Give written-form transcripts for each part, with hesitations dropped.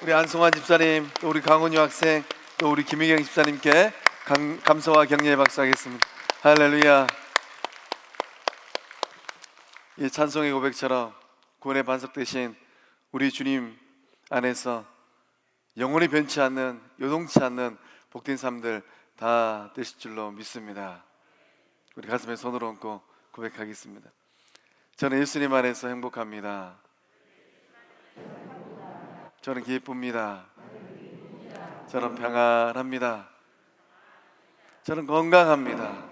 우리 안송환 집사님, 또 우리 강훈유 학생, 또 우리 김희경 집사님께 감사와 격려의 박수하겠습니다. 할렐루야. 이 찬송의 고백처럼 구원의 반석 되신 우리 주님 안에서 영원히 변치 않는, 요동치 않는 복된 삶들 다 되실 줄로 믿습니다. 우리 가슴에 손을 얹고 고백하겠습니다. 저는 예수님 안에서 행복합니다. 저는 기쁩니다. 저는 평안합니다. 저는 건강합니다.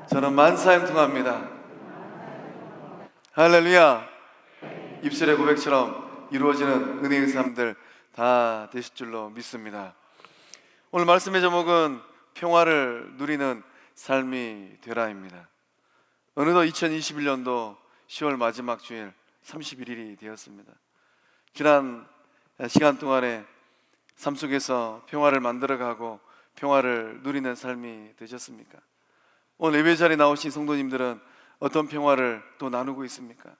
저는 만사형통합니다. 할렐루야. 입술의 고백처럼 이루어지는 은혜의 삶들 다 되실 줄로 믿습니다. 오늘 말씀의 제목은 평화를 누리는 삶이 되라입니다. 어느덧 2021년도 10월 마지막 주일 31일이 되었습니다. 지난 시간 동안에 삶 속에서 평화를 만들어가고 평화를 누리는 삶이 되셨습니까? 오늘 예배 자리에 나오신 성도님들은 어떤 평화를 또 나누고 있습니까?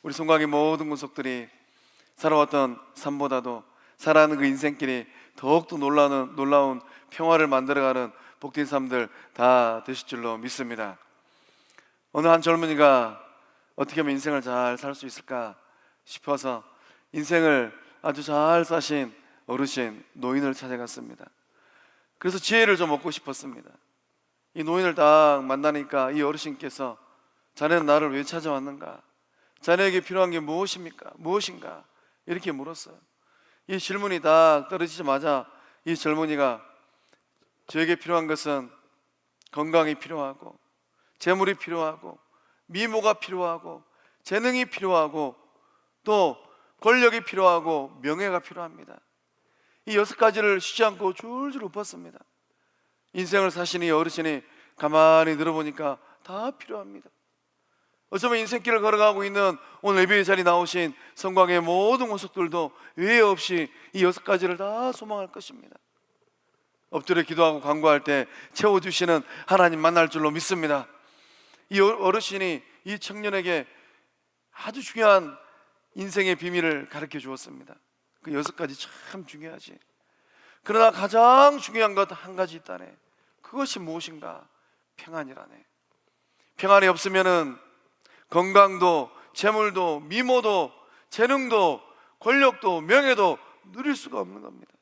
우리 송강의 모든 구속들이 살아왔던 삶보다도 살아가는 그 인생길이 더욱더 놀라운 평화를 만들어가는 복된 삶들 다 되실 줄로 믿습니다. 어느 한 젊은이가 어떻게 하면 인생을 잘 살 수 있을까 싶어서 인생을 아주 잘 사신 어르신 노인을 찾아갔습니다. 그래서 지혜를 좀 얻고 싶었습니다. 이 노인을 딱 만나니까 이 어르신께서 자네는 나를 왜 찾아왔는가? 자네에게 필요한 게 무엇인가? 이렇게 물었어요. 이 질문이 딱 떨어지자마자 이 젊은이가 저에게 필요한 것은 건강이 필요하고 재물이 필요하고 미모가 필요하고 재능이 필요하고 또 권력이 필요하고 명예가 필요합니다. 이 6가지를 쉬지 않고 줄줄 읊었습니다. 인생을 사시는 이 어르신이 가만히 들어보니까 다 필요합니다. 어쩌면 인생길을 걸어가고 있는 오늘 예배의 자리에 나오신 성광의 모든 권속들도 외에 없이 이 6가지를 다 소망할 것입니다. 엎드려 기도하고 간구할 때 채워주시는 하나님 만날 줄로 믿습니다. 이 어르신이 이 청년에게 아주 중요한 인생의 비밀을 가르쳐 주었습니다. 그 6가지 참 중요하지. 그러나 가장 중요한 것 한 가지 있다네. 그것이 무엇인가? 평안이라네. 평안이 없으면은 건강도 재물도 미모도 재능도 권력도 명예도 누릴 수가 없는 겁니다.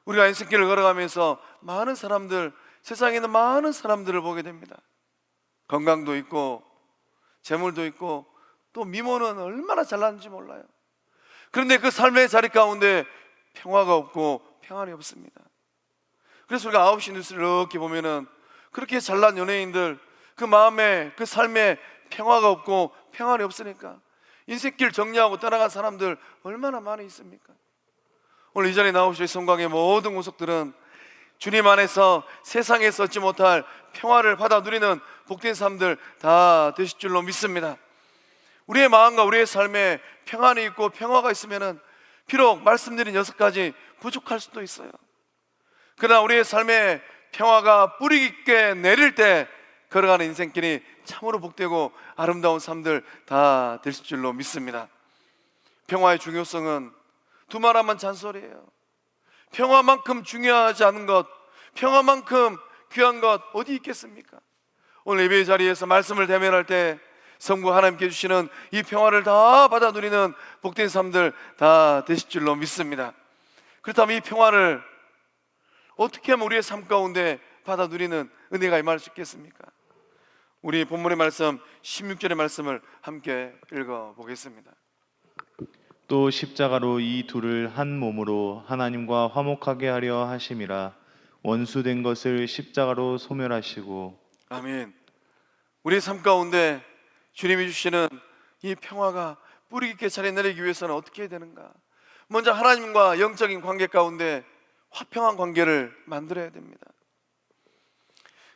우리가 인생길을 걸어가면서 많은 사람들, 세상에 있는 많은 사람들을 보게 됩니다. 건강도 있고 재물도 있고 또 미모는 얼마나 잘나는지 몰라요. 그런데 그 삶의 자리 가운데 평화가 없고 평안이 없습니다. 그래서 우리가 9시 뉴스를 이렇게 보면은 그렇게 잘난 연예인들 그 마음에 그 삶에 평화가 없고 평안이 없으니까 인생길 정리하고 떠나간 사람들 얼마나 많이 있습니까? 오늘 이 자리에 나오신 성광의 모든 구속들은 주님 안에서 세상에서 얻지 못할 평화를 받아 누리는 복된 삶들 다 되실 줄로 믿습니다. 우리의 마음과 우리의 삶에 평안이 있고 평화가 있으면은 비록 말씀드린 6가지 부족할 수도 있어요. 그러나 우리의 삶에 평화가 뿌리 깊게 내릴 때 걸어가는 인생길이 참으로 복되고 아름다운 삶들 다 되실 줄로 믿습니다. 평화의 중요성은 두말하면 잔소리예요. 평화만큼 중요하지 않은 것, 평화만큼 귀한 것 어디 있겠습니까? 오늘 예배의 자리에서 말씀을 대면할 때 성부 하나님께 주시는 이 평화를 다 받아 누리는 복된 삶들 다 되실 줄로 믿습니다. 그렇다면 이 평화를 어떻게 하면 우리의 삶 가운데 받아 누리는 은혜가 임할 수 있겠습니까? 우리 본문의 말씀 16절의 말씀을 함께 읽어보겠습니다. 또 십자가로 이 둘을 한 몸으로 하나님과 화목하게 하려 하심이라. 원수된 것을 십자가로 소멸하시고. 아멘. 우리의 삶 가운데 주님이 주시는 이 평화가 뿌리 깊게 자리 내리기 위해서는 어떻게 해야 되는가? 먼저 하나님과 영적인 관계 가운데 화평한 관계를 만들어야 됩니다.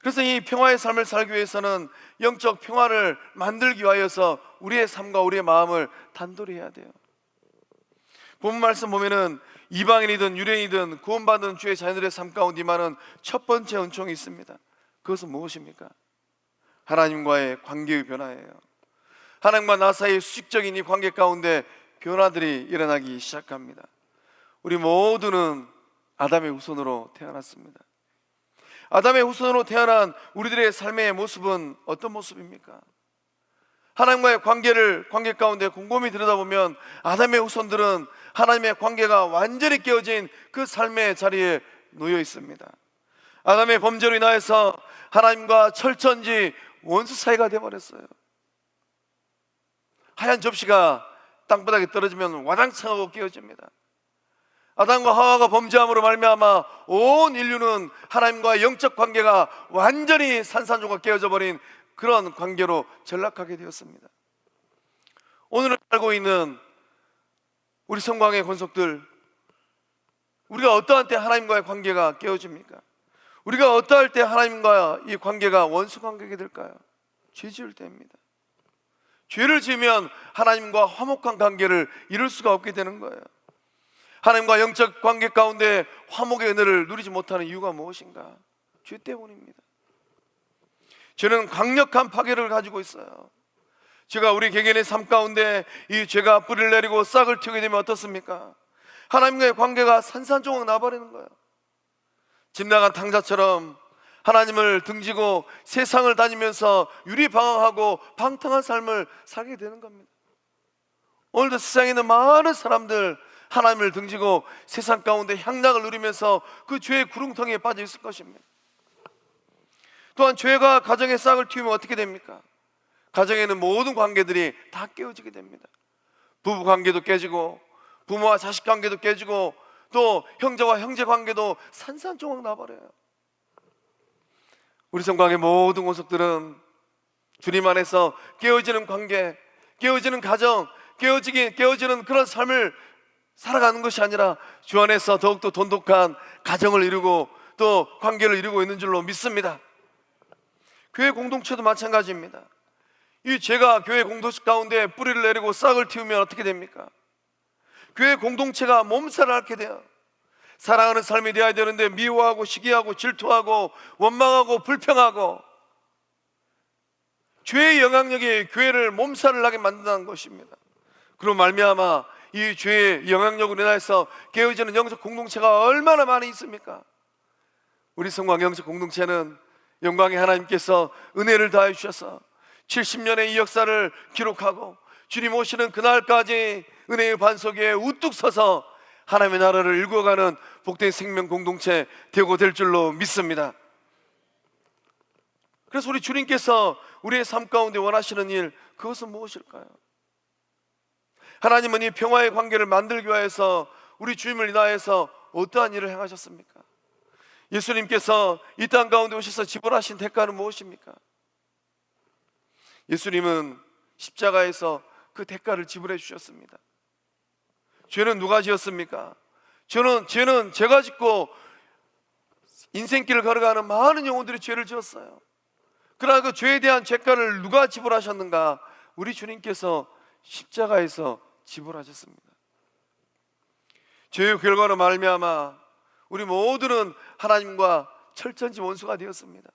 그래서 이 평화의 삶을 살기 위해서는 영적 평화를 만들기 위하여서 우리의 삶과 우리의 마음을 단돌이 해야 돼요. 본문 말씀 보면은 이방인이든 유대인이든 구원받은 주의 자녀들의 삶 가운데 임하는 첫 번째 은총이 있습니다. 그것은 무엇입니까? 하나님과의 관계의 변화예요. 하나님과 나 사이의 수직적인 이 관계 가운데 변화들이 일어나기 시작합니다. 우리 모두는 아담의 후손으로 태어났습니다. 아담의 후손으로 태어난 우리들의 삶의 모습은 어떤 모습입니까? 하나님과의 관계 가운데 곰곰이 들여다보면 아담의 후손들은 하나님의 관계가 완전히 깨어진 그 삶의 자리에 놓여 있습니다. 아담의 범죄로 인하여서 하나님과 철천지 원수 사이가 되어버렸어요. 하얀 접시가 땅바닥에 떨어지면 와장창 하고 깨어집니다. 아담과 하와가 범죄함으로 말미암아 온 인류는 하나님과의 영적 관계가 완전히 산산조각 깨어져 버린 그런 관계로 전락하게 되었습니다. 오늘 살고 있는 우리 성광의 권속들, 우리가 어떠한 때 하나님과의 관계가 깨어집니까? 우리가 어떠할 때 하나님과 이 관계가 원수 관계가 될까요? 죄 지을 때입니다. 죄를 지으면 하나님과 화목한 관계를 이룰 수가 없게 되는 거예요. 하나님과 영적 관계 가운데 화목의 은혜를 누리지 못하는 이유가 무엇인가? 죄 때문입니다. 죄는 강력한 파괴를 가지고 있어요. 죄가 우리 개개인의 삶 가운데 이 죄가 뿌리를 내리고 싹을 틔우게 되면 어떻습니까? 하나님과의 관계가 산산조각 나버리는 거예요. 집 나간 탕자처럼 하나님을 등지고 세상을 다니면서 유리방황하고 방탕한 삶을 살게 되는 겁니다. 오늘도 세상에 있는 많은 사람들 하나님을 등지고 세상 가운데 향락을 누리면서 그 죄의 구렁텅이에 빠져 있을 것입니다. 또한 죄가 가정의 싹을 틔우면 어떻게 됩니까? 가정에 있는 모든 관계들이 다 깨어지게 됩니다. 부부 관계도 깨지고 부모와 자식 관계도 깨지고 또 형제와 형제 관계도 산산조각 나버려요. 우리 성광의 모든 권속들은 주님 안에서 깨어지는 관계, 깨어지는 가정, 깨어지는 그런 삶을 살아가는 것이 아니라 주 안에서 더욱더 돈독한 가정을 이루고 또 관계를 이루고 있는 줄로 믿습니다. 교회 공동체도 마찬가지입니다. 이 죄가 교회 공동체 가운데 뿌리를 내리고 싹을 틔우면 어떻게 됩니까? 교회 공동체가 몸살을 앓게 돼요. 사랑하는 삶이 되어야 되는데 미워하고 시기하고 질투하고 원망하고 불평하고 죄의 영향력이 교회를 몸살을 나게 만든다는 것입니다. 그로 말미암아 이 죄의 영향력으로 인해서 깨어지는 영적 공동체가 얼마나 많이 있습니까? 우리 성광 영적 공동체는 영광의 하나님께서 은혜를 다해 주셔서 70년의 이 역사를 기록하고 주님 오시는 그날까지 은혜의 반석 위에 우뚝 서서 하나님의 나라를 일구어가는 복된 생명 공동체 되고 될 줄로 믿습니다. 그래서 우리 주님께서 우리의 삶 가운데 원하시는 일, 그것은 무엇일까요? 하나님은 이 평화의 관계를 만들기 위해서 우리 주님을 인하여서 어떠한 일을 행하셨습니까? 예수님께서 이 땅 가운데 오셔서 지불하신 대가는 무엇입니까? 예수님은 십자가에서 그 대가를 지불해 주셨습니다. 죄는 누가 지었습니까? 죄는 제가 짓고 인생길을 걸어가는 많은 영혼들이 죄를 지었어요. 그러나 그 죄에 대한 죄가를 누가 지불하셨는가? 우리 주님께서 십자가에서 지불하셨습니다. 죄의 결과로 말미암아 우리 모두는 하나님과 철천지 원수가 되었습니다.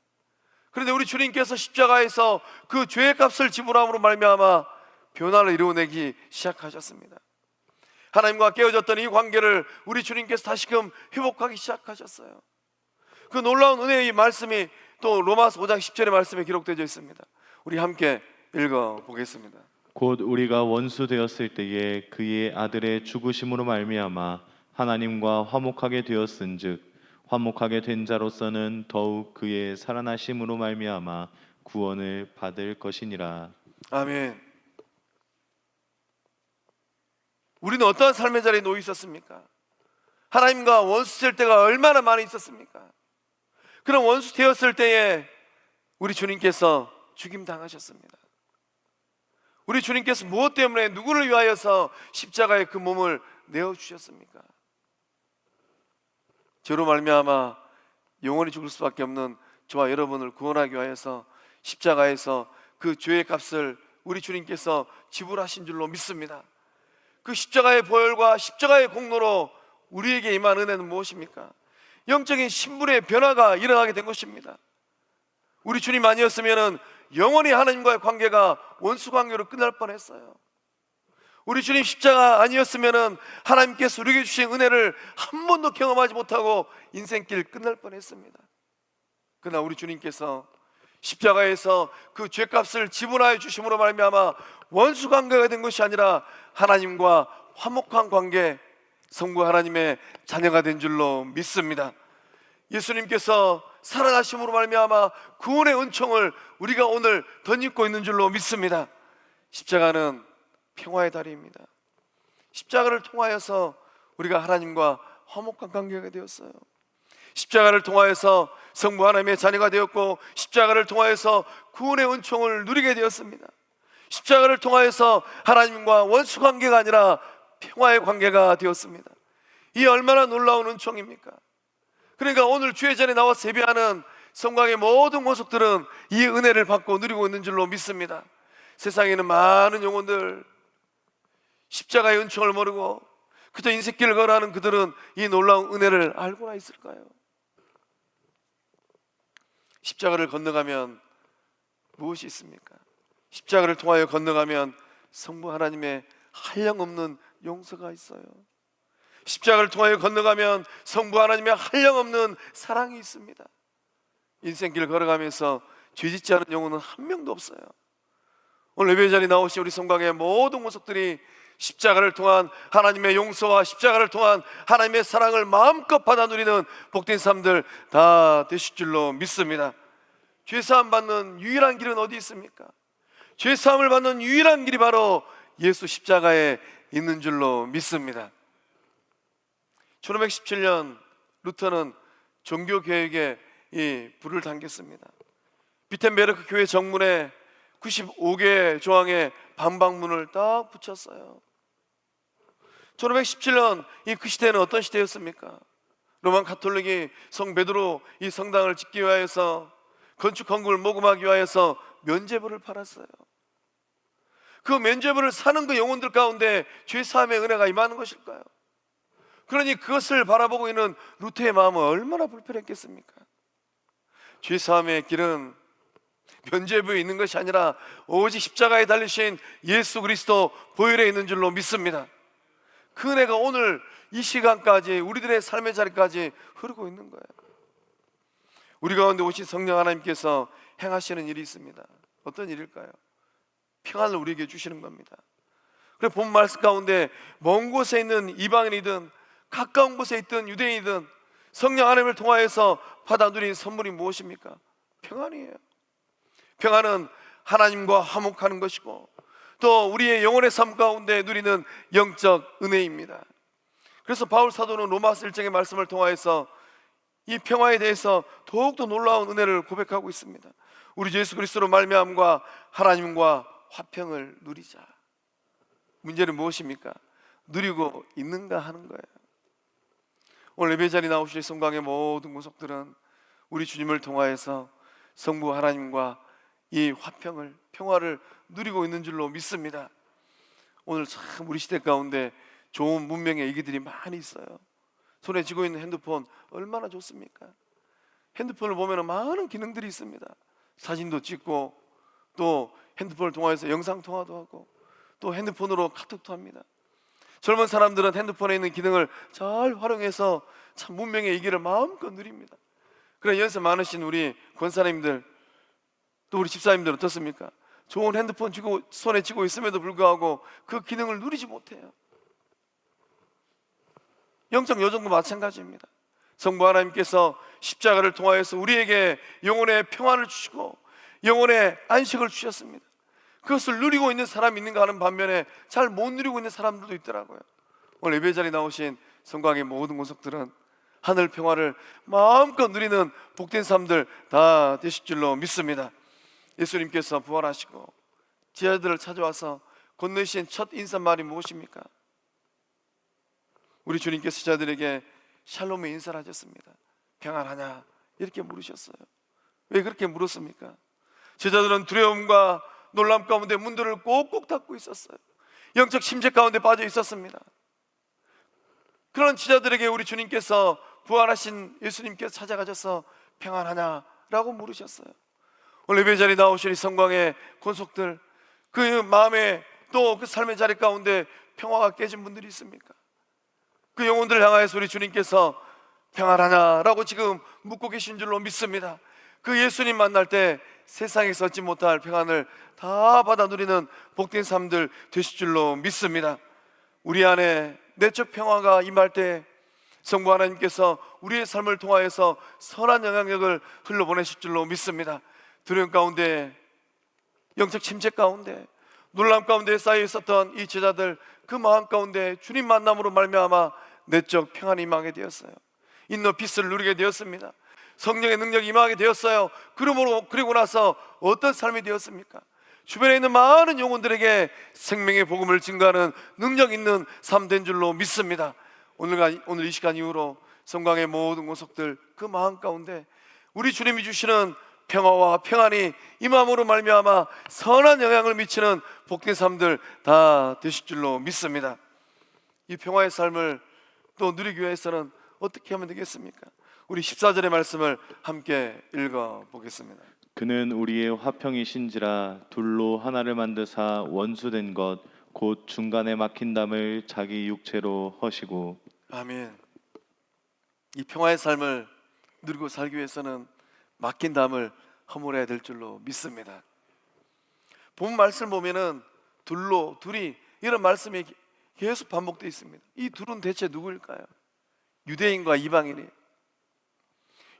그런데 우리 주님께서 십자가에서 그 죄의 값을 지불함으로 말미암아 변화를 이루어내기 시작하셨습니다. 하나님과 깨어졌던 이 관계를 우리 주님께서 다시금 회복하기 시작하셨어요. 그 놀라운 은혜의 말씀이 또 로마서 5장 10절의 말씀에 기록되어 있습니다. 우리 함께 읽어보겠습니다. 곧 우리가 원수 되었을 때에 그의 아들의 죽으심으로 말미암아 하나님과 화목하게 되었은즉 화목하게 된 자로서는 더욱 그의 살아나심으로 말미암아 구원을 받을 것이니라. 아멘. 우리는 어떠한 삶의 자리에 놓여 있었습니까? 하나님과 원수 될 때가 얼마나 많이 있었습니까? 그런 원수 되었을 때에 우리 주님께서 죽임 당하셨습니다. 우리 주님께서 무엇 때문에 누구를 위하여서 십자가에 그 몸을 내어주셨습니까? 죄로 말미암아 영원히 죽을 수밖에 없는 저와 여러분을 구원하기 위하여서 십자가에서 그 죄의 값을 우리 주님께서 지불하신 줄로 믿습니다. 그 십자가의 보혈과 십자가의 공로로 우리에게 임한 은혜는 무엇입니까? 영적인 신분의 변화가 일어나게 된 것입니다. 우리 주님 아니었으면 영원히 하나님과의 관계가 원수 관계로 끝날 뻔했어요. 우리 주님 십자가 아니었으면은 하나님께서 우리에게 주신 은혜를 한 번도 경험하지 못하고 인생길 끝날 뻔했습니다. 그러나 우리 주님께서 십자가에서 그 죄값을 지불하여 주심으로 말미암아 원수 관계가 된 것이 아니라 하나님과 화목한 관계, 성부 하나님의 자녀가 된 줄로 믿습니다. 예수님께서 살아나심으로 말미암아 구원의 은총을 우리가 오늘 덧입고 있는 줄로 믿습니다. 십자가는 평화의 다리입니다. 십자가를 통하여서 우리가 하나님과 화목한 관계가 되었어요. 십자가를 통하여서 성부 하나님의 자녀가 되었고, 십자가를 통하여서 구원의 은총을 누리게 되었습니다. 십자가를 통하여서 하나님과 원수 관계가 아니라 평화의 관계가 되었습니다. 이 얼마나 놀라운 은총입니까? 그러니까 오늘 주의 전에 나와서 예배하는 성곽의 모든 모습들은 이 은혜를 받고 누리고 있는 줄로 믿습니다. 세상에는 많은 영혼들, 십자가의 은총을 모르고 그저 인생길을 걸어가는 그들은 이 놀라운 은혜를 알고나 있을까요? 십자가를 건너가면 무엇이 있습니까? 십자가를 통하여 건너가면 성부 하나님의 한량없는 용서가 있어요. 십자가를 통하여 건너가면 성부 하나님의 한량없는 사랑이 있습니다. 인생길 걸어가면서 죄짓지 않은 영혼은 한 명도 없어요. 오늘 예배 자리에 나오신 우리 성곽의 모든 모습들이 십자가를 통한 하나님의 용서와 십자가를 통한 하나님의 사랑을 마음껏 받아 누리는 복된 사람들 다 되실 줄로 믿습니다. 죄사함 받는 유일한 길은 어디 있습니까? 죄사함을 받는 유일한 길이 바로 예수 십자가에 있는 줄로 믿습니다. 1517년 루터는 종교개혁에 이 불을 당겼습니다. 비텐베르크 교회 정문에 95개 조항의 반박문을 딱 붙였어요. 1517년 그 시대는 어떤 시대였습니까? 로마 가톨릭이 성 베드로 이 성당을 짓기 위하여서 건축 헌금을 모금하기 위하여서 면죄부를 팔았어요. 그 면죄부를 사는 그 영혼들 가운데 죄사함의 은혜가 임하는 것일까요? 그러니 그것을 바라보고 있는 루터의 마음은 얼마나 불편했겠습니까? 죄사함의 길은 면죄부에 있는 것이 아니라 오직 십자가에 달리신 예수 그리스도 보혈에 있는 줄로 믿습니다. 그 은혜가 오늘 이 시간까지 우리들의 삶의 자리까지 흐르고 있는 거예요. 우리 가운데 오신 성령 하나님께서 행하시는 일이 있습니다. 어떤 일일까요? 평안을 우리에게 주시는 겁니다. 그래서 본 말씀 가운데 먼 곳에 있는 이방인이든 가까운 곳에 있든 유대인이든 성령 하나님을 통하여서 받아 누린 선물이 무엇입니까? 평안이에요. 평안은 하나님과 화목하는 것이고 또 우리의 영혼의 삶 가운데 누리는 영적 은혜입니다. 그래서 바울 사도는 로마서 1장의 말씀을 통하여서 이 평화에 대해서 더욱더 놀라운 은혜를 고백하고 있습니다. 우리 예수 그리스도로 말미암과 하나님과 화평을 누리자. 문제는 무엇입니까? 누리고 있는가 하는 거예요. 오늘 예배 자리에 나오실 성광의 모든 구속들은 우리 주님을 통하여서 성부 하나님과 이 화평을, 평화를 누리고 있는 줄로 믿습니다. 오늘 참 우리 시대 가운데 좋은 문명의 얘기들이 많이 있어요. 손에 쥐고 있는 핸드폰 얼마나 좋습니까? 핸드폰을 보면 많은 기능들이 있습니다. 사진도 찍고 또 핸드폰을 통해서 영상통화도 하고 또 핸드폰으로 카톡도 합니다. 젊은 사람들은 핸드폰에 있는 기능을 잘 활용해서 참 문명의 얘기를 마음껏 누립니다. 그래 연세 많으신 우리 권사님들 또 우리 집사님들 어떻습니까? 좋은 핸드폰 손에 쥐고 있음에도 불구하고 그 기능을 누리지 못해요. 영적 여정도 마찬가지입니다. 성부 하나님께서 십자가를 통하여서 우리에게 영혼의 평안을 주시고 영혼의 안식을 주셨습니다. 그것을 누리고 있는 사람이 있는가 하는 반면에 잘 못 누리고 있는 사람들도 있더라고요. 오늘 예배 자리에 나오신 성곽의 모든 구석들은 하늘 평화를 마음껏 누리는 복된 사람들 다 되실 줄로 믿습니다. 예수님께서 부활하시고 제자들을 찾아와서 건너신 첫 인사말이 무엇입니까? 우리 주님께서 제자들에게 샬롬의 인사를 하셨습니다. 평안하냐? 이렇게 물으셨어요. 왜 그렇게 물었습니까? 제자들은 두려움과 놀람 가운데 문들을 꼭꼭 닫고 있었어요. 영적 침체 가운데 빠져 있었습니다. 그런 제자들에게 우리 주님께서 부활하신 예수님께서 찾아가셔서 평안하냐? 라고 물으셨어요. 오늘 예배 자리에 나오신 이 성광의 권속들 그 마음에 또 그 삶의 자리 가운데 평화가 깨진 분들이 있습니까? 그 영혼들을 향하여서 우리 주님께서 평안하냐라고 지금 묻고 계신 줄로 믿습니다. 그 예수님 만날 때 세상에서 얻지 못할 평안을 다 받아 누리는 복된 삶들 되실 줄로 믿습니다. 우리 안에 내적 평화가 임할 때 성부 하나님께서 우리의 삶을 통하여서 선한 영향력을 흘러보내실 줄로 믿습니다. 두려움 가운데, 영적 침체 가운데, 놀람 가운데 쌓여 있었던 이 제자들, 그 마음 가운데 주님 만남으로 말미암아 내적 평안이 임하게 되었어요. 인너 피스를 누리게 되었습니다. 성령의 능력이 임하게 되었어요. 그리고 나서 어떤 삶이 되었습니까? 주변에 있는 많은 영혼들에게 생명의 복음을 증거하는 능력 있는 삶 된 줄로 믿습니다. 오늘 이 시간 이후로 성광의 모든 구석들, 그 마음 가운데 우리 주님이 주시는 평화와 평안이 임함으로 말미암아 선한 영향을 미치는 복된 삶들 다 되실 줄로 믿습니다. 이 평화의 삶을 또 누리기 위해서는 어떻게 하면 되겠습니까? 우리 14절의 말씀을 함께 읽어보겠습니다. 그는 우리의 화평이신지라 둘로 하나를 만드사 원수된 것 곧 중간에 막힌 담을 자기 육체로 허시고. 아멘. 이 평화의 삶을 누리고 살기 위해서는 막힌 담을 허물어야 될 줄로 믿습니다. 본 말씀 보면은 둘이 이런 말씀이 계속 반복되어 있습니다. 이 둘은 대체 누구일까요? 유대인과 이방인이.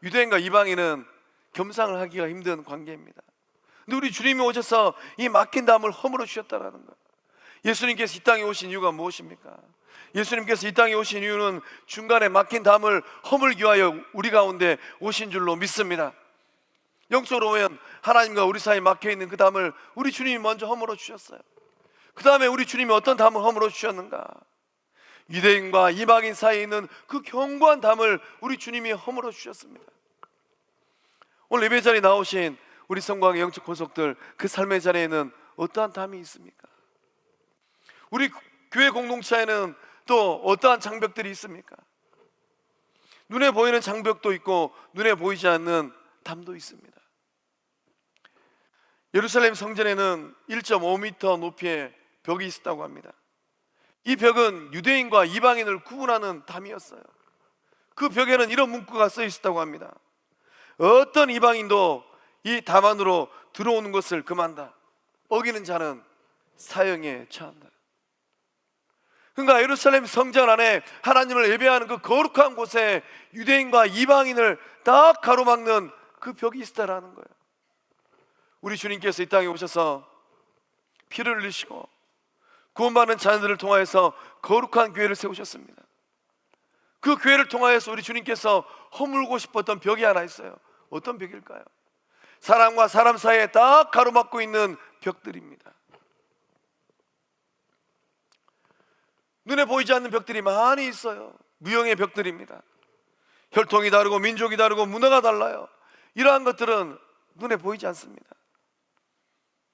유대인과 이방인은 겸상을 하기가 힘든 관계입니다. 근데 우리 주님이 오셔서 이 막힌 담을 허물어 주셨다라는 거예요. 예수님께서 이 땅에 오신 이유가 무엇입니까? 예수님께서 이 땅에 오신 이유는 중간에 막힌 담을 허물기 위하여 우리 가운데 오신 줄로 믿습니다. 영적으로 보면 하나님과 우리 사이에 막혀있는 그 담을 우리 주님이 먼저 허물어 주셨어요. 그 다음에 우리 주님이 어떤 담을 허물어 주셨는가? 유대인과 이방인 사이에 있는 그 견고한 담을 우리 주님이 허물어 주셨습니다. 오늘 예배 자리에 나오신 우리 성광의 영적 권속들, 그 삶의 자리에는 어떠한 담이 있습니까? 우리 교회 공동체에는 또 어떠한 장벽들이 있습니까? 눈에 보이는 장벽도 있고 눈에 보이지 않는 담도 있습니다. 예루살렘 성전에는 1.5m 높이의 벽이 있었다고 합니다. 이 벽은 유대인과 이방인을 구분하는 담이었어요. 그 벽에는 이런 문구가 써 있었다고 합니다. 어떤 이방인도 이 담 안으로 들어오는 것을 금한다. 어기는 자는 사형에 처한다. 그러니까 예루살렘 성전 안에 하나님을 예배하는 그 거룩한 곳에 유대인과 이방인을 딱 가로막는 그 벽이 있다라는 거예요. 우리 주님께서 이 땅에 오셔서 피를 흘리시고 구원받는 자녀들을 통하여서 거룩한 교회를 세우셨습니다. 그 교회를 통하여서 우리 주님께서 허물고 싶었던 벽이 하나 있어요. 어떤 벽일까요? 사람과 사람 사이에 딱 가로막고 있는 벽들입니다. 눈에 보이지 않는 벽들이 많이 있어요. 무형의 벽들입니다. 혈통이 다르고 민족이 다르고 문화가 달라요. 이러한 것들은 눈에 보이지 않습니다.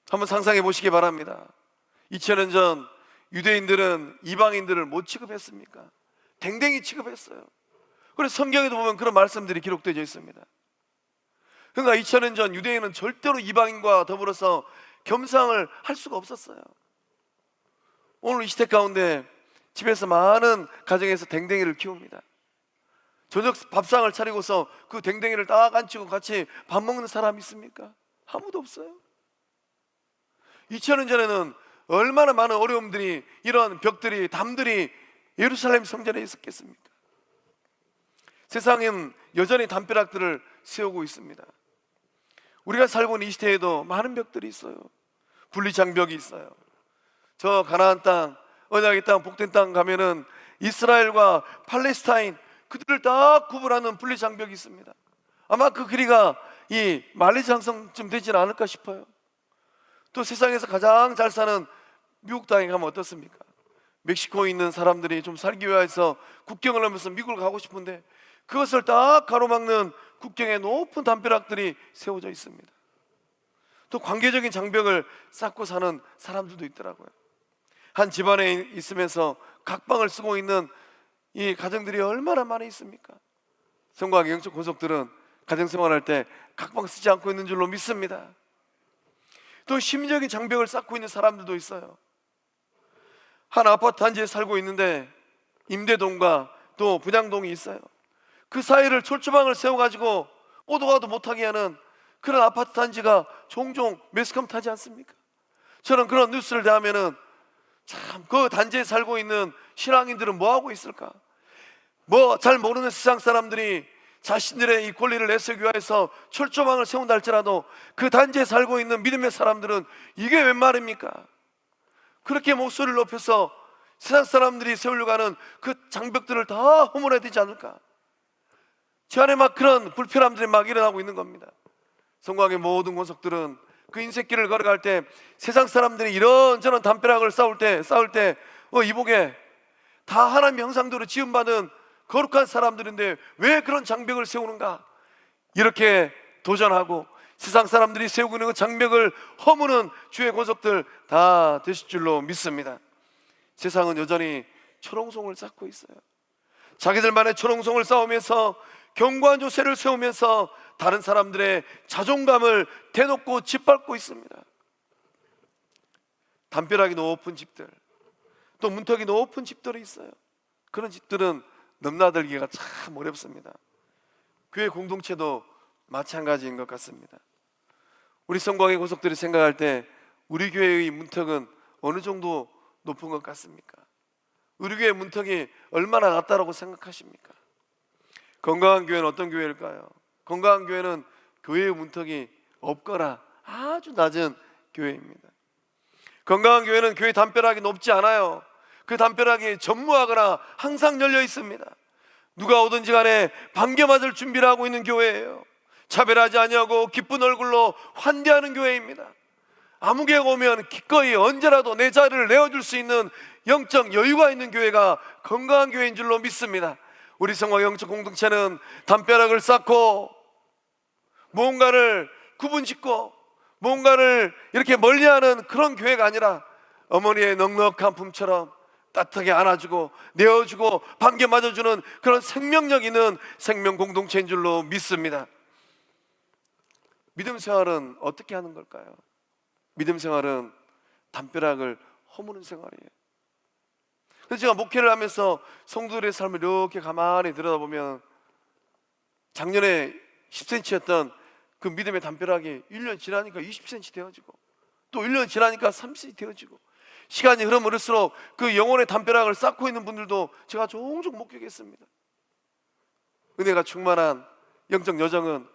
한번 상상해 보시기 바랍니다. 2000년 전 유대인들은 이방인들을 못 취급했습니까? 댕댕이 취급했어요. 그래서 성경에도 보면 그런 말씀들이 기록되어 있습니다. 그러니까 2000년 전 유대인은 절대로 이방인과 더불어서 겸상을 할 수가 없었어요. 오늘 이 시대 가운데 집에서 많은 가정에서 댕댕이를 키웁니다. 저녁 밥상을 차리고서 그 댕댕이를 딱 앉히고 같이 밥 먹는 사람 있습니까? 아무도 없어요. 2000년 전에는 얼마나 많은 어려움들이, 이런 벽들이, 담들이 예루살렘 성전에 있었겠습니까? 세상은 여전히 담벼락들을 세우고 있습니다. 우리가 살고 있는 이 시대에도 많은 벽들이 있어요. 분리장벽이 있어요. 저 가나안 땅, 언약의 땅, 복된 땅 가면은 이스라엘과 팔레스타인, 그들을 다 구분하는 분리장벽이 있습니다. 아마 그 길이가 이 만리장성쯤 되지는 않을까 싶어요. 또 세상에서 가장 잘 사는 미국 땅에 가면 어떻습니까? 멕시코에 있는 사람들이 좀 살기 위해서 국경을 넘어서 미국을 가고 싶은데 그것을 딱 가로막는 국경에 높은 담벼락들이 세워져 있습니다. 또 관계적인 장벽을 쌓고 사는 사람들도 있더라고요. 한 집안에 있으면서 각방을 쓰고 있는 이 가정들이 얼마나 많이 있습니까? 성곽의 영적 권속들은 가정생활할 때 각방 쓰지 않고 있는 줄로 믿습니다. 또 심리적인 장벽을 쌓고 있는 사람들도 있어요. 한 아파트 단지에 살고 있는데 임대동과 또 분양동이 있어요. 그 사이를 철조망을 세워가지고 오도 가도 못하게 하는 그런 아파트 단지가 종종 매스컴 타지 않습니까? 저는 그런 뉴스를 대하면은 참 그 단지에 살고 있는 신앙인들은 뭐 하고 있을까? 뭐 잘 모르는 세상 사람들이 자신들의 이 권리를 내세우기 위해서 철조망을 세운다 할지라도 그 단지에 살고 있는 믿음의 사람들은 이게 웬 말입니까? 그렇게 목소리를 높여서 세상 사람들이 세우려고 하는 그 장벽들을 다 허물어야 되지 않을까? 제 안에 막 그런 불편함들이 막 일어나고 있는 겁니다. 성곽의 모든 권속들은 그 인생길을 걸어갈 때 세상 사람들이 이런저런 담벼락을 싸울 때 이복에 다 하나님의 형상대로 지음받은 거룩한 사람들인데 왜 그런 장벽을 세우는가? 이렇게 도전하고 세상 사람들이 세우고 있는 그 장벽을 허무는 주의 권속들 다 되실 줄로 믿습니다. 세상은 여전히 초롱성을 쌓고 있어요. 자기들만의 초롱성을 쌓으면서 견고한 조세를 세우면서 다른 사람들의 자존감을 대놓고 짓밟고 있습니다. 담벼락이 높은 집들, 또 문턱이 높은 집들이 있어요. 그런 집들은 넘나들기가 참 어렵습니다. 교회 공동체도 마찬가지인 것 같습니다. 우리 성곽의 고속들이 생각할 때 우리 교회의 문턱은 어느 정도 높은 것 같습니까? 우리 교회 문턱이 얼마나 낮다라고 생각하십니까? 건강한 교회는 어떤 교회일까요? 건강한 교회는 교회의 문턱이 없거나 아주 낮은 교회입니다. 건강한 교회는 교회 담벼락이 높지 않아요. 그 담벼락이 전무하거나 항상 열려 있습니다. 누가 오든지 간에 반겨맞을 준비를 하고 있는 교회예요. 차별하지 아니하고 기쁜 얼굴로 환대하는 교회입니다. 아무 교회가 오면 기꺼이 언제라도 내 자리를 내어줄 수 있는 영적 여유가 있는 교회가 건강한 교회인 줄로 믿습니다. 우리 성화 영적 공동체는 담벼락을 쌓고 무언가를 구분짓고 무언가를 이렇게 멀리하는 그런 교회가 아니라 어머니의 넉넉한 품처럼 따뜻하게 안아주고 내어주고 반겨 맞아주는 그런 생명력 있는 생명 공동체인 줄로 믿습니다. 믿음 생활은 어떻게 하는 걸까요? 믿음 생활은 담벼락을 허무는 생활이에요. 그래서 제가 목회를 하면서 성도들의 삶을 이렇게 가만히 들여다보면 작년에 10cm였던 그 믿음의 담벼락이 1년 지나니까 20cm 되어지고 또 1년 지나니까 30cm 되어지고 시간이 흐르면서록 그 영혼의 담벼락을 쌓고 있는 분들도 제가 종종 목격했습니다. 은혜가 충만한 영적 여정은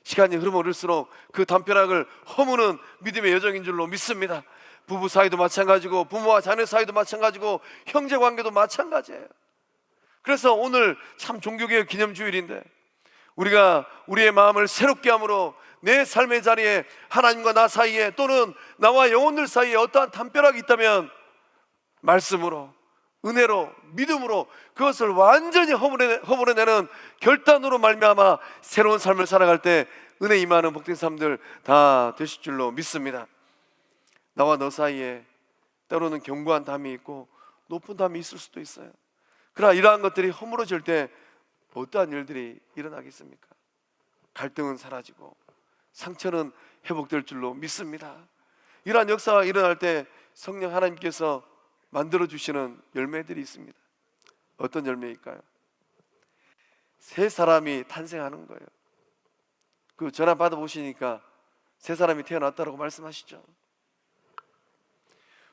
시간이 흐르면서록 그 담벼락을 허무는 믿음의 여정인 줄로 믿습니다. 부부 사이도 마찬가지고 부모와 자녀 사이도 마찬가지고 형제 관계도 마찬가지예요. 그래서 오늘 참 종교개혁 기념주일인데 우리가 우리의 마음을 새롭게 함으로 내 삶의 자리에 하나님과 나 사이에 또는 나와 영혼들 사이에 어떠한 담벼락이 있다면 말씀으로 은혜로 믿음으로 그것을 완전히 허물어내는 결단으로 말미암아 새로운 삶을 살아갈 때 은혜 임하는 복된 삶들 다 되실 줄로 믿습니다. 나와 너 사이에 때로는 견고한 담이 있고 높은 담이 있을 수도 있어요. 그러나 이러한 것들이 허물어질 때 어떠한 일들이 일어나겠습니까? 갈등은 사라지고 상처는 회복될 줄로 믿습니다. 이러한 역사가 일어날 때 성령 하나님께서 만들어주시는 열매들이 있습니다. 어떤 열매일까요? 새 사람이 탄생하는 거예요. 그 전화 받아보시니까 새 사람이 태어났다고 말씀하시죠.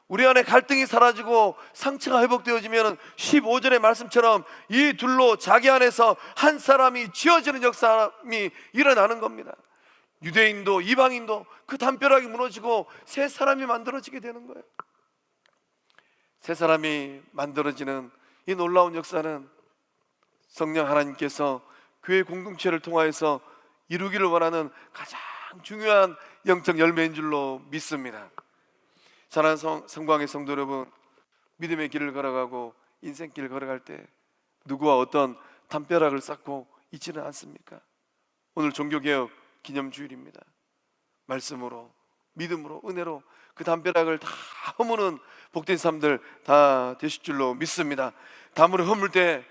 우리 안에 갈등이 사라지고 상처가 회복되어지면 15절의 말씀처럼 이 둘로 자기 안에서 한 사람이 지어지는 역사이 일어나는 겁니다. 유대인도 이방인도 그 담벼락이 무너지고 새 사람이 만들어지게 되는 거예요. 새 사람이 만들어지는 이 놀라운 역사는 성령 하나님께서 교회 공동체를 통하여서 이루기를 원하는 가장 중요한 영적 열매인 줄로 믿습니다. 사랑하는 성광의 성도 여러분, 믿음의 길을 걸어가고 인생길을 걸어갈 때 누구와 어떤 담벼락을 쌓고 있지는 않습니까? 오늘 종교개혁 기념주일입니다. 말씀으로 믿음으로 은혜로 그 담벼락을 다 허무는 복된 삶들 다 되실 줄로 믿습니다. 담을 허물 때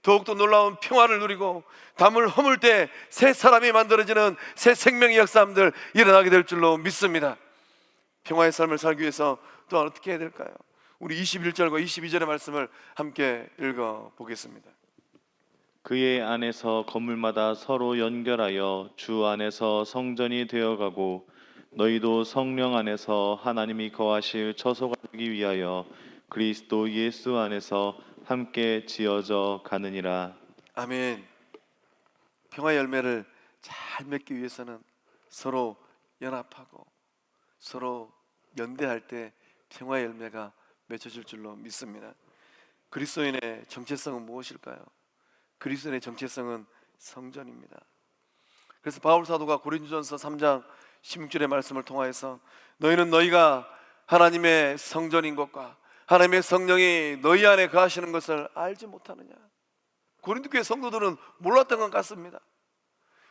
더욱더 놀라운 평화를 누리고 담을 허물 때 새 사람이 만들어지는 새 생명의 역사함들 일어나게 될 줄로 믿습니다. 평화의 삶을 살기 위해서 또한 어떻게 해야 될까요? 우리 21절과 22절의 말씀을 함께 읽어 보겠습니다. 그의 안에서 건물마다 서로 연결하여 주 안에서 성전이 되어가고 너희도 성령 안에서 하나님이 거하실 처소가 되기 위하여 그리스도 예수 안에서 함께 지어져 가느니라. 아멘. 평화 열매를 잘 맺기 위해서는 서로 연합하고 서로 연대할 때 평화 열매가 맺혀질 줄로 믿습니다. 그리스도인의 정체성은 무엇일까요? 그리스도인의 정체성은 성전입니다. 그래서 바울 사도가 고린도전서 3장 16절의 말씀을 통하여서 너희는 너희가 하나님의 성전인 것과 하나님의 성령이 너희 안에 거하시는 것을 알지 못하느냐. 고린도 교회 성도들은 몰랐던 것 같습니다.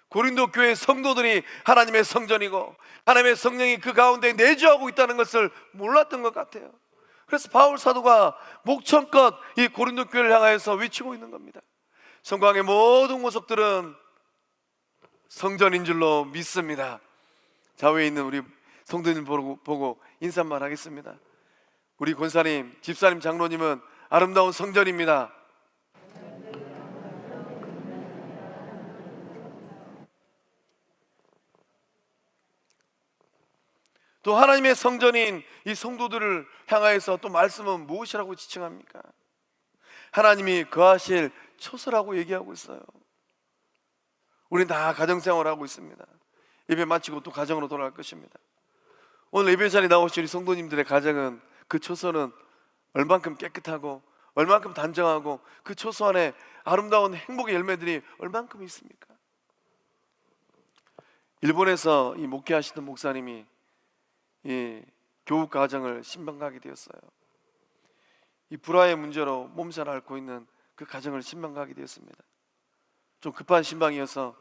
고린도 교회 성도들이 하나님의 성전이고 하나님의 성령이 그 가운데 내주하고 있다는 것을 몰랐던 것 같아요. 그래서 바울 사도가 목청껏 이 고린도 교회를 향하여서 외치고 있는 겁니다. 성광의 모든 모습들은 성전인 줄로 믿습니다. 좌우에 있는 우리 성도님 보고 인사말 하겠습니다. 우리 권사님, 집사님, 장로님은 아름다운 성전입니다. 또 하나님의 성전인 이 성도들을 향하여서 또 말씀은 무엇이라고 지칭합니까? 하나님이 거하실 처소라고 얘기하고 있어요. 우리는 다 가정생활하고 있습니다. 예배 마치고 또 가정으로 돌아갈 것입니다. 오늘 예배 자리에 나오신 우리 성도님들의 가정은, 그 처소는 얼만큼 깨끗하고 얼만큼 단정하고 그 처소 안에 아름다운 행복의 열매들이 얼만큼 있습니까? 일본에서 이 목회하시던 목사님이 이 교육 가정을 신방가게 되었어요. 이 불화의 문제로 몸살 앓고 있는 그 가정을 신방가게 되었습니다. 좀 급한 신방이어서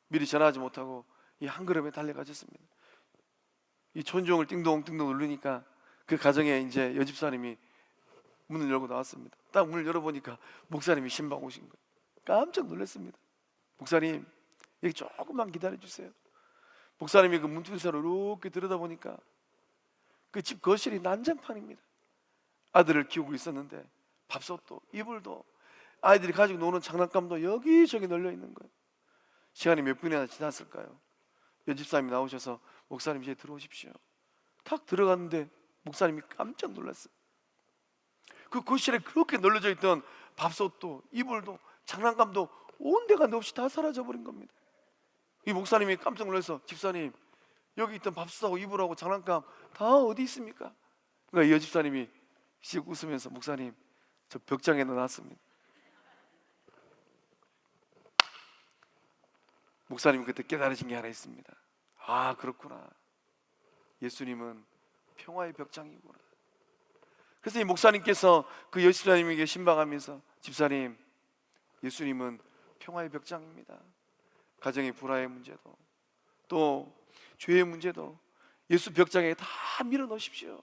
미리 전화하지 못하고 이 한 걸음에 달려가셨습니다. 이 촌종을 띵동띵동 누르니까 그 가정에 이제 여집사님이 문을 열고 나왔습니다. 딱 문을 열어보니까 목사님이 신방 오신 거예요. 깜짝 놀랐습니다. 목사님, 여기 조금만 기다려주세요. 목사님이 그 문틈새로 이렇게 들여다보니까 그 집 거실이 난장판입니다. 아들을 키우고 있었는데 밥솥도 이불도 아이들이 가지고 노는 장난감도 여기저기 널려 있는 거예요. 시간이 몇 분이나 지났을까요? 여집사님이 나오셔서 목사님 이제 들어오십시오. 탁 들어갔는데 목사님이 깜짝 놀랐어요. 그 거실에 그렇게 널려져 있던 밥솥도 이불도 장난감도 온 데가 없이 다 사라져버린 겁니다. 이 목사님이 깜짝 놀라서 집사님, 여기 있던 밥솥하고 이불하고 장난감 다 어디 있습니까? 그러니까 이 여집사님이 씩 웃으면서 목사님, 저 벽장에 넣어놨습니다. 목사님은 그때 깨달으신 게 하나 있습니다. 아, 그렇구나. 예수님은 평화의 벽장이구나. 그래서 이 목사님께서 그 여집사님에게 신방하면서 집사님, 예수님은 평화의 벽장입니다. 가정의 불화의 문제도 또 죄의 문제도 예수 벽장에 다 밀어넣으십시오.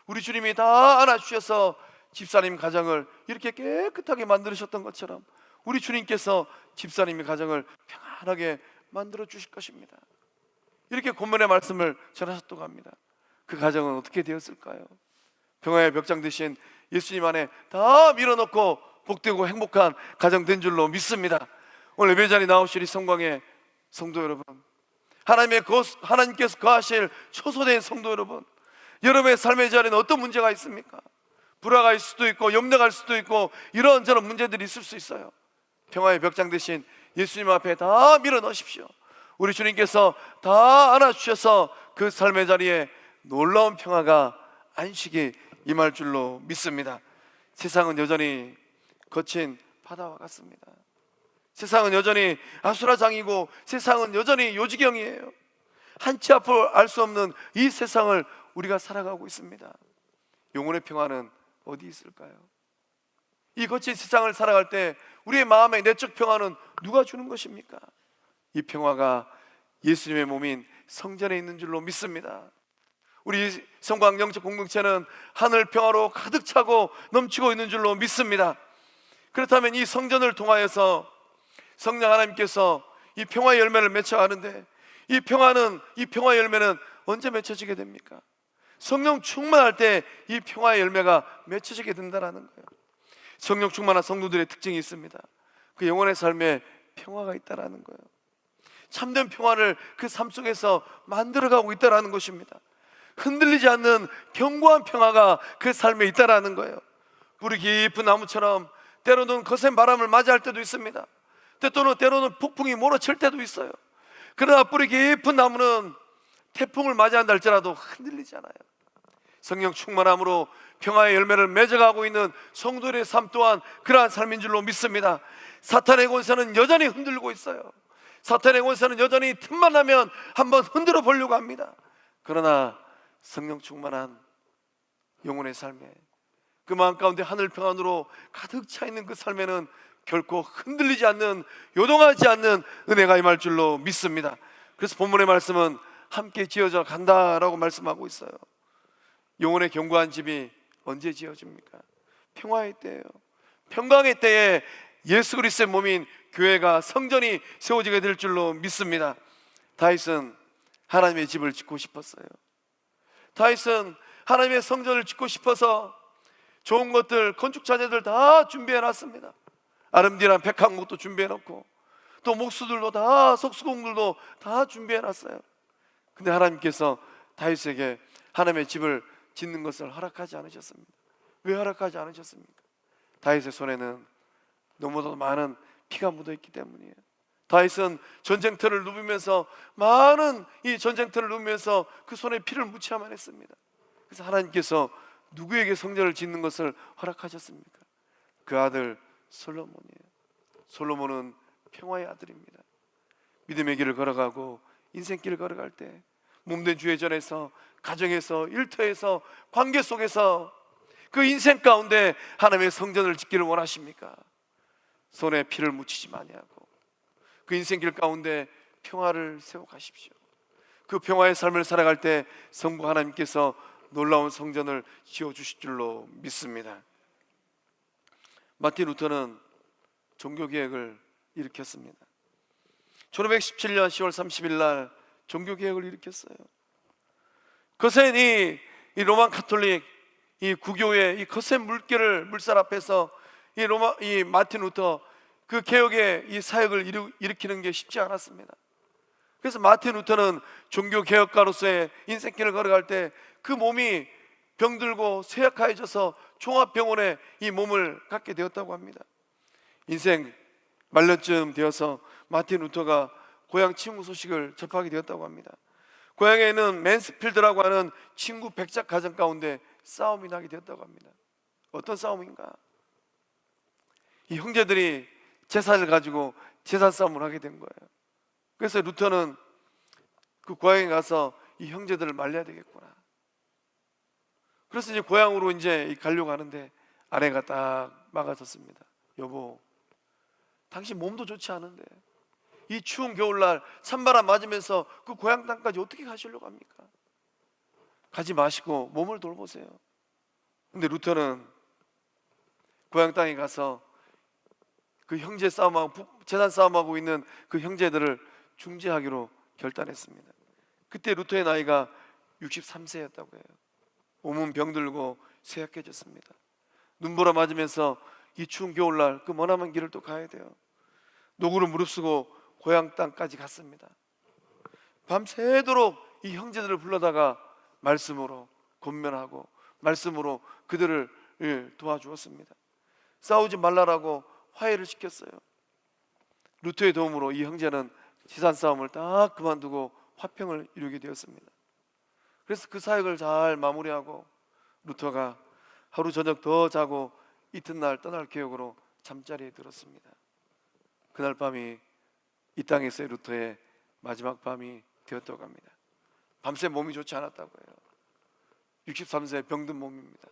우리 주님이 다 안아주셔서 집사님 가정을 이렇게 깨끗하게 만드셨던 것처럼 우리 주님께서 집사님의 가정을 평안하게 만들어 주실 것입니다. 이렇게 본문의 말씀을 전하셨다고 합니다. 그 가정은 어떻게 되었을까요? 평화의 벽장 되신 예수님 안에 다 밀어넣고 복되고 행복한 가정 된 줄로 믿습니다. 오늘 예배 자리에 나오실 이 성광의 성도 여러분, 하나님께서 거하실 초소된 성도 여러분, 여러분의 삶의 자리에는 어떤 문제가 있습니까? 불화가 있을 수도 있고 염려가 있을 수도 있고 이런저런 문제들이 있을 수 있어요. 평화의 벽장 대신 예수님 앞에 다 밀어넣으십시오. 우리 주님께서 다 안아주셔서 그 삶의 자리에 놀라운 평화가 안식이 임할 줄로 믿습니다. 세상은 여전히 거친 바다와 같습니다. 세상은 여전히 아수라장이고 세상은 여전히 요지경이에요. 한치 앞을 알 수 없는 이 세상을 우리가 살아가고 있습니다. 영혼의 평화는 어디 있을까요? 이 거친 세상을 살아갈 때 우리의 마음의 내적 평화는 누가 주는 것입니까? 이 평화가 예수님의 몸인 성전에 있는 줄로 믿습니다. 우리 성광 영적 공동체는 하늘 평화로 가득 차고 넘치고 있는 줄로 믿습니다. 그렇다면 이 성전을 통하여서 성령 하나님께서 이 평화의 열매를 맺혀가는데 이 평화 열매는 언제 맺혀지게 됩니까? 성령 충만할 때 이 평화의 열매가 맺혀지게 된다는 거예요. 성령 충만한 성도들의 특징이 있습니다. 그 영혼의 삶에 평화가 있다는 거예요. 참된 평화를 그 삶 속에서 만들어가고 있다는 것입니다. 흔들리지 않는 견고한 평화가 그 삶에 있다는 거예요. 뿌리 깊은 나무처럼 때로는 거센 바람을 맞이할 때도 있습니다. 때로는 폭풍이 몰아칠 때도 있어요. 그러나 뿌리 깊은 나무는 태풍을 맞이한다 할지라도 흔들리지 않아요. 성령 충만함으로 평화의 열매를 맺어가고 있는 성도들의 삶 또한 그러한 삶인 줄로 믿습니다. 사탄의 권세는 여전히 흔들고 있어요. 사탄의 권세는 여전히 틈만 나면 한번 흔들어 보려고 합니다. 그러나 성령 충만한 영혼의 삶에, 그 마음 가운데 하늘 평안으로 가득 차 있는 그 삶에는 결코 흔들리지 않는, 요동하지 않는 은혜가 임할 줄로 믿습니다. 그래서 본문의 말씀은 함께 지어져 간다라고 말씀하고 있어요. 영혼의 견고한 집이 언제 지어집니까? 평화의 때예요. 평강의 때에 예수 그리스도의 몸인 교회가, 성전이 세워지게 될 줄로 믿습니다. 다윗은 하나님의 집을 짓고 싶었어요. 다윗은 하나님의 성전을 짓고 싶어서 좋은 것들, 건축 자재들 다 준비해 놨습니다. 아름디란 백향목도 준비해 놓고, 또 목수들도 다, 석수공들도 다 준비해 놨어요. 근데 하나님께서 다윗에게 하나님의 집을 짓는 것을 허락하지 않으셨습니다. 왜 허락하지 않으셨습니까? 다윗의 손에는 너무도 많은 피가 묻어 있기 때문이에요. 다윗은 전쟁터를 누비면서, 많은 이 전쟁터를 누비면서 그 손에 피를 묻혀야만 했습니다. 그래서 하나님께서 누구에게 성전을 짓는 것을 허락하셨습니까? 그 아들 솔로몬이에요. 솔로몬은 평화의 아들입니다. 믿음의 길을 걸어가고 인생길을 걸어갈 때 몸된 주의 전에서, 가정에서, 일터에서, 관계 속에서 그 인생 가운데 하나님의 성전을 짓기를 원하십니까? 손에 피를 묻히지 아니하고 그 인생길 가운데 평화를 세워 가십시오. 그 평화의 삶을 살아갈 때 성부 하나님께서 놀라운 성전을 지어주실 줄로 믿습니다. 마틴 루터는 종교개혁을 일으켰습니다. 1517년 10월 30일 날 종교개혁을 일으켰어요. 거센 이 로만 카톨릭, 이 구교의 이 거센 물살 앞에서 이 마틴 루터, 그 개혁의 이 사역을 일으키는 게 쉽지 않았습니다. 그래서 마틴 루터는 종교개혁가로서의 인생길을 걸어갈 때 그 몸이 병들고 쇠약해져서 종합병원에 이 몸을 갖게 되었다고 합니다. 인생 말년쯤 되어서 마틴 루터가 고향 친구 소식을 접하게 되었다고 합니다. 고향에 있는 맨스필드라고 하는 친구 백작 가정 가운데 싸움이 나게 되었다고 합니다. 어떤 싸움인가? 이 형제들이 재산을 가지고 재산 싸움을 하게 된 거예요. 그래서 루터는 그 고향에 가서 이 형제들을 말려야 되겠구나. 그래서 이제 고향으로 이제 가려고 하는데 아내가 딱 막아섰습니다. 여보, 당신 몸도 좋지 않은데 이 추운 겨울날 찬바람 맞으면서 그 고향 땅까지 어떻게 가시려고 합니까? 가지 마시고 몸을 돌보세요. 근데 루터는 고향 땅에 가서 그 형제 싸움하고 재산 싸움하고 있는 그 형제들을 중재하기로 결단했습니다. 그때 루터의 나이가 63세였다고 해요. 몸은 병들고 쇠약해졌습니다. 눈보라 맞으면서 이 추운 겨울날 그 머나먼 길을 또 가야 돼요. 노구를 무릅쓰고 고향 땅까지 갔습니다. 밤새도록 이 형제들을 불러다가 말씀으로 권면하고 말씀으로 그들을 도와주었습니다. 싸우지 말라라고 화해를 시켰어요. 루터의 도움으로 이 형제는 재산 싸움을 딱 그만두고 화평을 이루게 되었습니다. 그래서 그 사역을 잘 마무리하고 루터가 하루 저녁 더 자고 이튿날 떠날 계획으로 잠자리에 들었습니다. 그날 밤이 이 땅에서의 루터의 마지막 밤이 되었다고 합니다. 밤새 몸이 좋지 않았다고 해요. 63세 병든 몸입니다.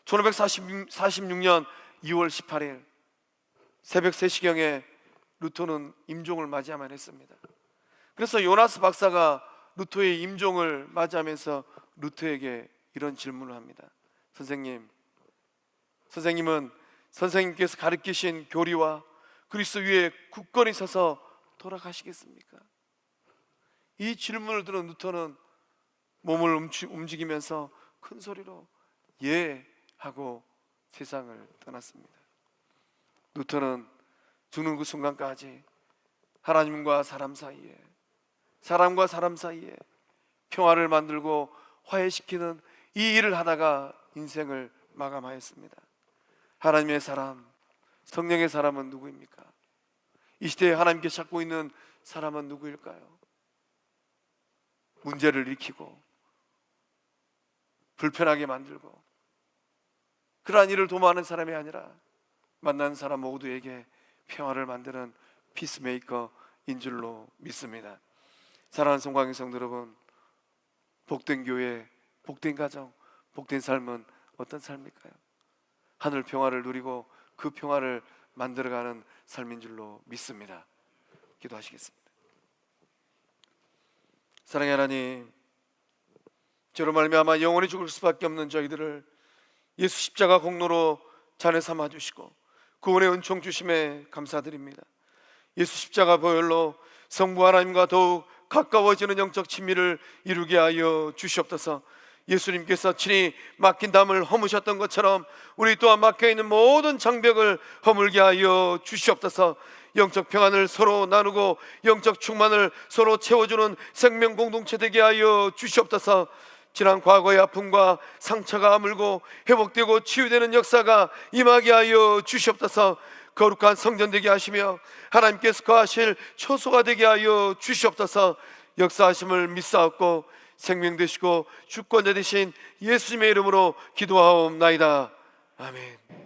1546년 2월 18일 새벽 3시경에 루터는 임종을 맞이야만 했습니다. 그래서 요나스 박사가 루터의 임종을 맞이하면서 루터에게 이런 질문을 합니다. 선생님은 선생님께서 가르치신 교리와 그리스도 위에 굳건히 서서 돌아가시겠습니까? 이 질문을 들은 루터는 몸을 움직이면서 큰 소리로 예 하고 세상을 떠났습니다. 루터는 죽는 그 순간까지 하나님과 사람 사이에, 사람과 사람 사이에 평화를 만들고 화해시키는 이 일을 하다가 인생을 마감하였습니다. 하나님의 사람, 성령의 사람은 누구입니까? 이 시대에 하나님께 찾고 있는 사람은 누구일까요? 문제를 일으키고 불편하게 만들고 그러한 일을 도모하는 사람이 아니라 만난 사람 모두에게 평화를 만드는 피스메이커인 줄로 믿습니다. 사랑하는 성광의 성도 여러분, 복된 교회, 복된 가정, 복된 삶은 어떤 삶일까요? 하늘 평화를 누리고 그 평화를 만들어가는 삶인 줄로 믿습니다. 기도하시겠습니다. 사랑의 하나님, 저로 말미암아 영원히 죽을 수밖에 없는 저희들을 예수 십자가 공로로 자녀 삼아 주시고 구원의 은총 주심에 감사드립니다. 예수 십자가 보혈로 성부 하나님과 더욱 가까워지는 영적 친밀을 이루게 하여 주시옵소서. 예수님께서 친히 막힌 담을 허무셨던 것처럼 우리 또한 막혀있는 모든 장벽을 허물게 하여 주시옵소서. 영적 평안을 서로 나누고 영적 충만을 서로 채워주는 생명 공동체 되게 하여 주시옵소서. 지난 과거의 아픔과 상처가 아물고 회복되고 치유되는 역사가 임하게 하여 주시옵소서. 거룩한 성전 되게 하시며 하나님께서 거하실 처소가 되게 하여 주시옵소서. 역사하심을 믿사옵고 생명 되시고 주권자 되신 예수님의 이름으로 기도하옵나이다. 아멘.